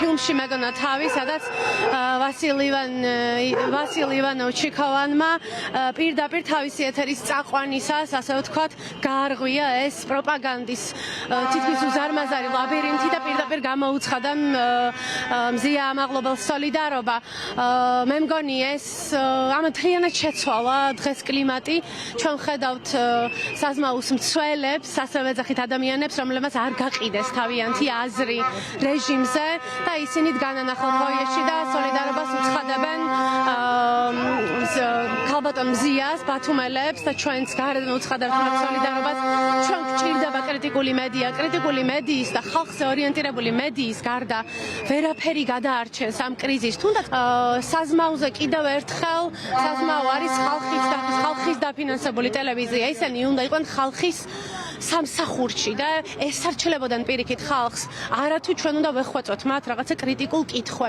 ფილმში მეგონა თავი, სადაც ვასილ ივანოვ-ჩიქოვანმა პირდაპირ თავისი ეთერის წაყვანისას, ასე ვთქვათ, გაარღვია ეს პროპაგანდის თითქმის უზარმაზარი ლაბირინთი და პირდაპირ გამოუცხადა მზია ამაღლობელს სოლიდარობა. მე მგონი ეს ამან მთლიანად შეცვალა დღეს კლიმატი. ჩვენ ხედავთ საზმაუს მცველებს, ასევე ეძახით ადამიანებს, რომლებმაც არ გაყიდეს თავიანთი აზრი რეჟიმზე და ისინი დგანან ახალ ფოიეში და სოლიდარობას უცხადებენ ქალბატონ მზიას, ბათუმელებს და ჩვენც გარდან უცხადებთ სოლიდარობას. ჩვენ გვჭირდება კრიტიკული მედია, კრიტიკული მედიის და ხალხზე ორიენტირებული მედიის გარდა ვერაფერი გადაარჩენს ამ კრიზისს. თუნდაც საზმაუზე კიდევ ერთხელ საზმაუ არის ხალხის დაფინანსებული ტელევიზია. ისინი უნდა იყვნენ ხალხის სამსახურში და ესარჩელებოდან პირიქით ხალხს. არათუ ჩვენ უნდა ვეხვეწოთ მათ რაღაცა კრიტიკულ კითხვებს.